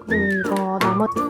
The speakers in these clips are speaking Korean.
이거 나머지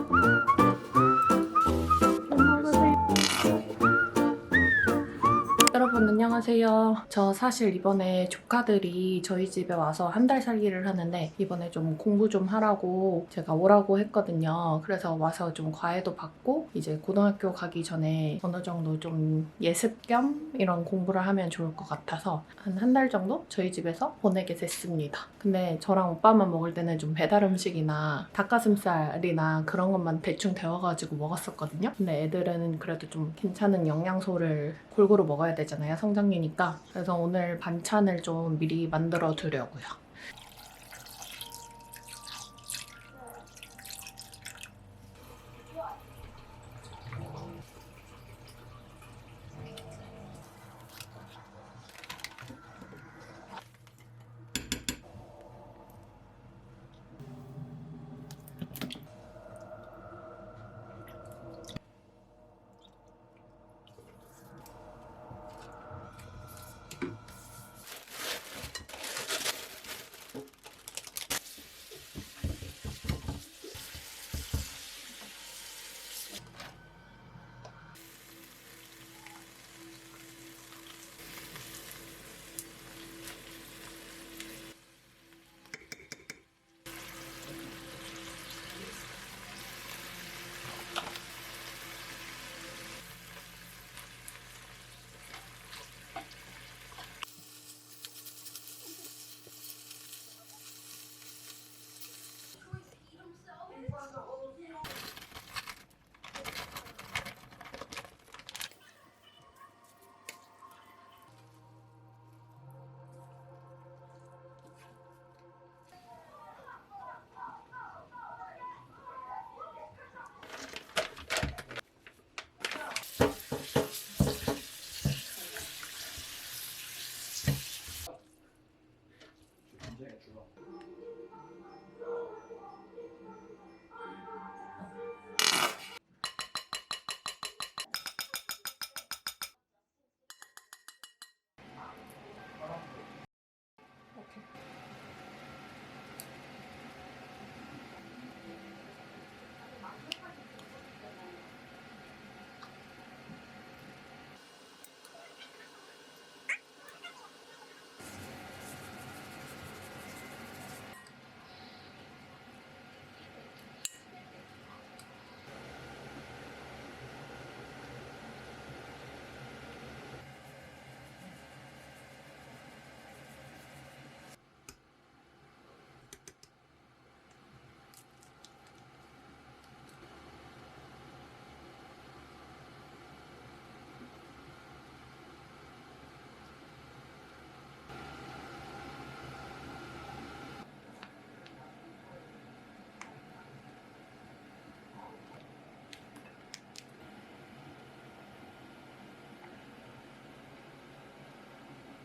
여러분 안녕하세요. 저 사실 이번에 조카들이 저희 집에 와서 한 달 살기를 하는데 이번에 좀 공부 좀 하라고 제가 오라고 했거든요. 그래서 와서 좀 과외도 받고 이제 고등학교 가기 전에 어느 정도 좀 예습 겸 이런 공부를 하면 좋을 것 같아서 한 달 정도 저희 집에서 보내게 됐습니다. 근데 저랑 오빠만 먹을 때는 좀 배달 음식이나 닭가슴살이나 그런 것만 대충 데워가지고 먹었었거든요. 근데 애들은 그래도 좀 괜찮은 영양소를 골고루 먹어야 되잖아요, 성장기니까. 그래서 오늘 반찬을 좀 미리 만들어 두려고요.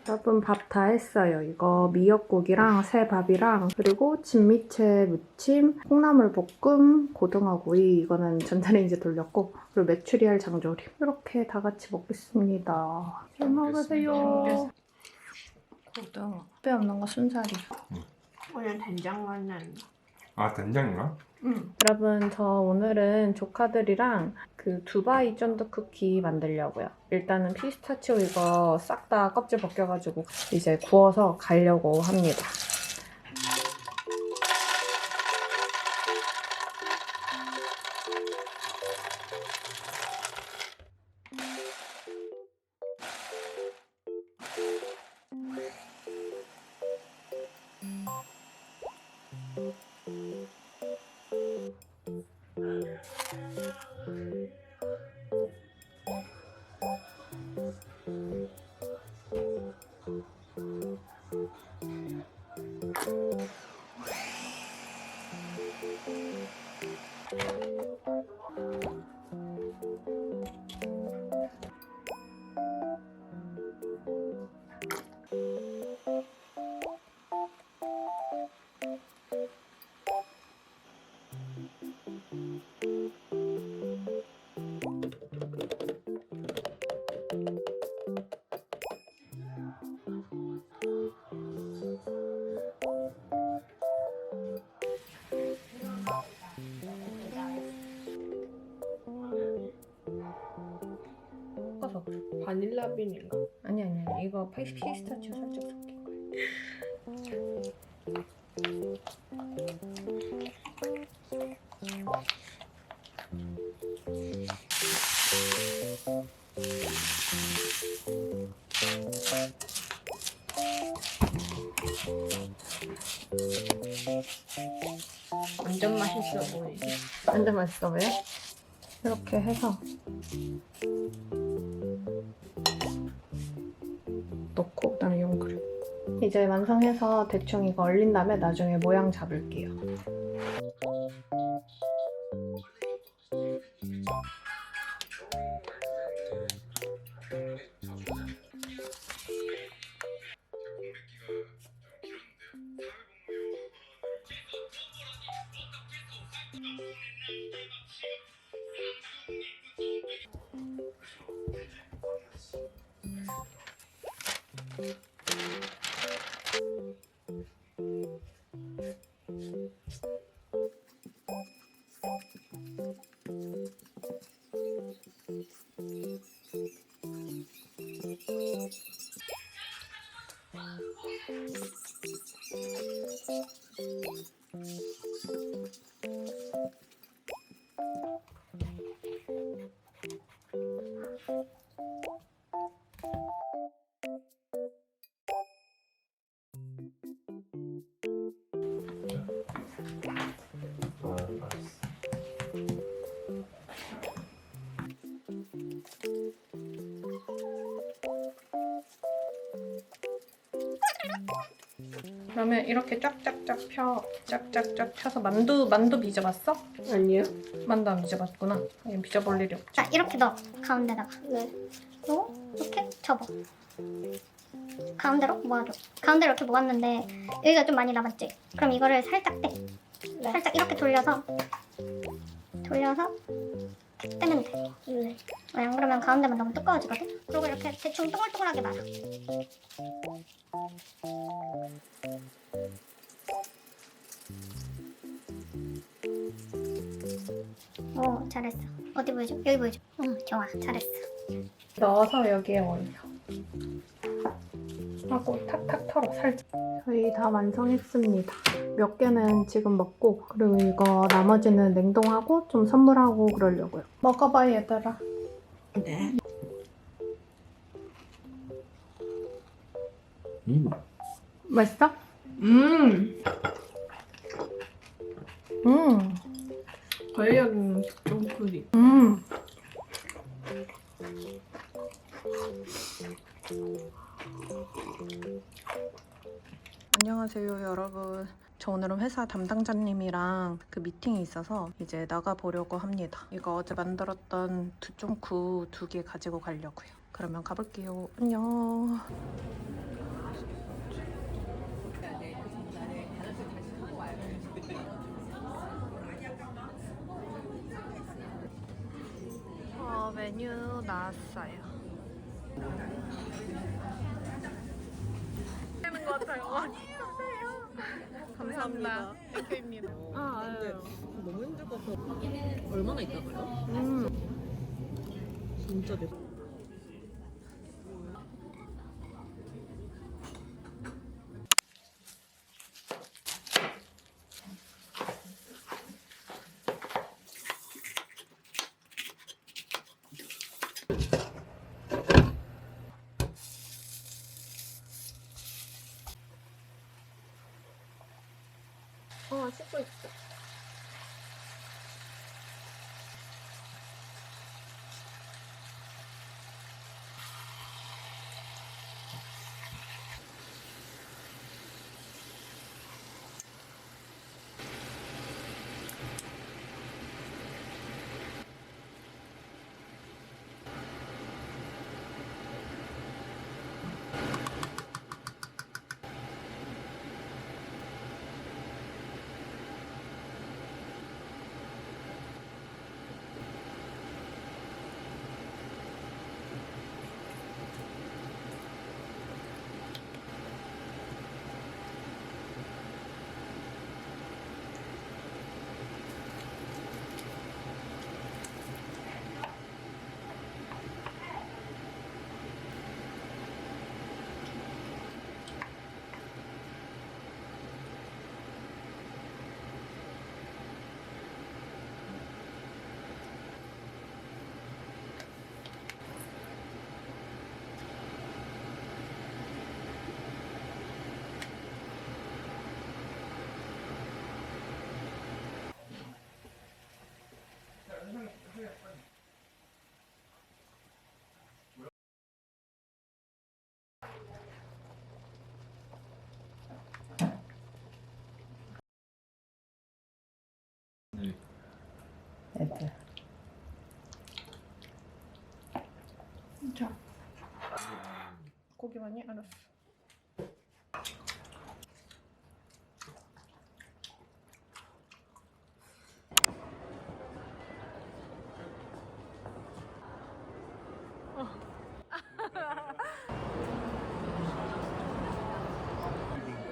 여러분 밥 다 했어요. 이거 미역국이랑 새밥이랑 그리고 진미채 무침, 콩나물 볶음, 고등어구이 이거는 전자레인지 돌렸고 그리고 메추리알 장조림 이렇게 다 같이 먹겠습니다. 잘 먹으세요. 고등어 뼈 없는 거 순살이. 오늘 된장만 난다. 아, 된장인가? 여러분 저 오늘은 조카들이랑 그 두바이 쫀득 쿠키 만들려고요. 일단은 피스타치오 이거 싹 다 껍질 벗겨가지고 이제 구워서 가려고 합니다. 섞어서 그래. 바닐라 빈인가? 아니 이거 피스타치오 살짝 섞인 거야. 완전 맛있어 보이지? 완전 맛있어 보여? 이렇게 해서 넣고 그다음에 용크림. 이제 완성해서 대충 이거 얼린 다음에 나중에 모양 잡을게요. 그러면 이렇게 쫙쫙쫙 쫙쫙쫙 펴서 만두 빚어봤어? 아니요. 만두 안 빚어봤구나. 그냥 빚어볼 일이 없죠. 자, 이렇게 넣어. 가운데다가. 네. 그리고 이렇게 접어. 가운데로 모아줘. 가운데로 이렇게 모았는데 여기가 좀 많이 남았지? 그럼 이거를 살짝 떼. 네. 살짝 이렇게 돌려서 떼면 돼. 네. 안 그러면 가운데만 너무 두꺼워지거든? 그리고 이렇게 대충 동글동글하게 말아. 오, 잘했어. 어디 보여줘? 여기 보여줘. 응, 좋아. 잘했어. 넣어서 여기에 올려. 하고 탁탁 털어 살짝. 저희 다 완성했습니다. 몇 개는 지금 먹고 그리고 이거 나머지는 냉동하고 좀 선물하고 그러려고요. 먹어봐 얘들아. 네. 맛있어? 관리하기는 좀 그리. 안녕하세요 여러분. 저 오늘은 회사 담당자님이랑 그 미팅이 있어서 이제 나가보려고 합니다. 이거 어제 만들었던 두쫑쿠 2개 가지고 가려고요. 그러면 가볼게요. 안녕. 메뉴 나왔어요. 되는 것 같아요. 안녕하세요. 감사합니다. 땡큐입니다. 근데 너무 힘들 것 같아. 얼마나 있다가요? 진짜 내. 씻고 있어. 여기만이 알았어.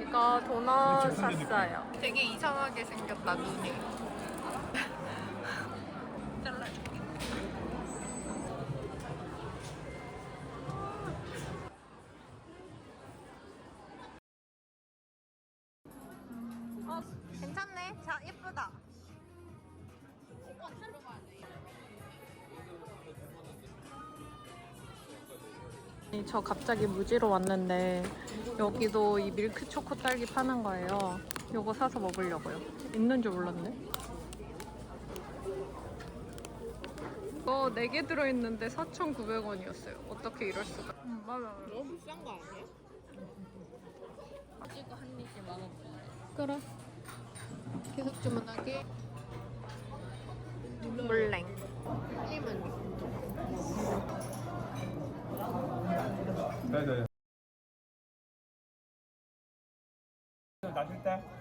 이거 도넛 샀어요. 되게 이상하게 생겼다, 눈이. 잘라줄게. 괜찮네. 자, 예쁘다. 저 갑자기 무지로 왔는데 여기도 이 밀크 초코 딸기 파는 거예요. 요거 사서 먹으려고요. 있는 줄 몰랐네. 이거 4개 들어있는데 4,900원이었어요. 어떻게 이럴 수가. 맞아. 너무 비싼 거 아니에요? 찍어 한 입씩 먹어볼래? 그래. 계속 주문하기. 물냉. 네네. 놔줄 때.